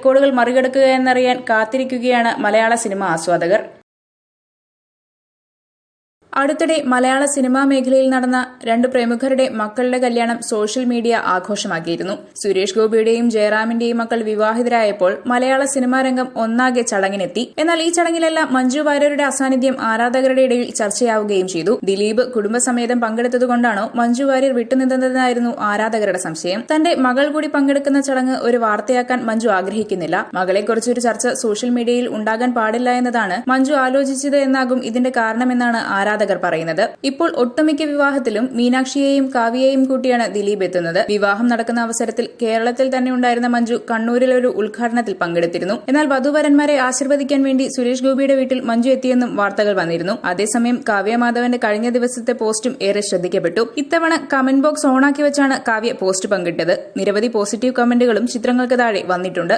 റെക്കോർഡുകൾ മറികടക്കുകയെന്നറിയാൻ കാത്തിരിക്കുകയാണ് മലയാള സിനിമാ ആസ്വാദകർ. അടുത്തിടെ മലയാള സിനിമാ മേഖലയിൽ നടന്ന രണ്ട് പ്രമുഖരുടെ മക്കളുടെ കല്യാണം സോഷ്യൽ മീഡിയ ആഘോഷമാക്കിയിരുന്നു. സുരേഷ് ഗോപിയുടെയും ജയറാമിന്റെയും മക്കൾ വിവാഹിതരായപ്പോൾ മലയാള സിനിമാ രംഗം ഒന്നാകെ ചടങ്ങിനെത്തി. എന്നാൽ ഈ ചടങ്ങിലെല്ലാം മഞ്ജു വാര്യരുടെ അസാന്നിധ്യം ആരാധകരുടെ ഇടയിൽ ചർച്ചയാവുകയും ചെയ്തു. ദിലീപ് കുടുംബസമേതം പങ്കെടുത്തതുകൊണ്ടാണോ മഞ്ജു വാര്യർ വിട്ടുനിന്നതെന്നായിരുന്നു ആരാധകരുടെ സംശയം. തന്റെ മകൾ കൂടി പങ്കെടുക്കുന്ന ചടങ്ങ് ഒരു വാർത്തയാക്കാൻ മഞ്ജു ആഗ്രഹിക്കുന്നില്ല. മകളെക്കുറിച്ചൊരു ചർച്ച സോഷ്യൽ മീഡിയയിൽ ഉണ്ടാകാൻ പാടില്ല എന്നതാണ് മഞ്ജു ആലോചിച്ചത് എന്നാകും ഇതിന്റെ കാരണമെന്നാണ് ആരാധകർ പറയുന്നത്. ഇപ്പോൾ ഒട്ടുമിക്ക വിവാഹത്തിലും മീനാക്ഷിയെയും കാവ്യയെയും കൂട്ടിയാണ് ദിലീപ് എത്തുന്നത്. വിവാഹം നടക്കുന്ന അവസരത്തിൽ കേരളത്തിൽ തന്നെ ഉണ്ടായിരുന്ന മഞ്ജു കണ്ണൂരിൽ ഒരു ഉദ്ഘാടനത്തിൽ പങ്കെടുത്തിരുന്നു. എന്നാൽ വധുവരന്മാരെ ആശീർവദിക്കാൻ വേണ്ടി സുരേഷ് ഗോപിയുടെ വീട്ടിൽ മഞ്ജു എത്തിയെന്നും വാർത്തകൾ വന്നിരുന്നു. അതേസമയം കാവ്യ മാധവന്റെ കഴിഞ്ഞ ദിവസത്തെ പോസ്റ്റും ഏറെ ശ്രദ്ധിക്കപ്പെട്ടു. ഇത്തവണ കമന്റ് ബോക്സ് ഓണാക്കി വെച്ചാണ് കാവ്യ പോസ്റ്റ് പങ്കിട്ടത്. നിരവധി പോസിറ്റീവ് കമന്റുകളും ചിത്രങ്ങൾക്ക് താഴെ വന്നിട്ടുണ്ട്.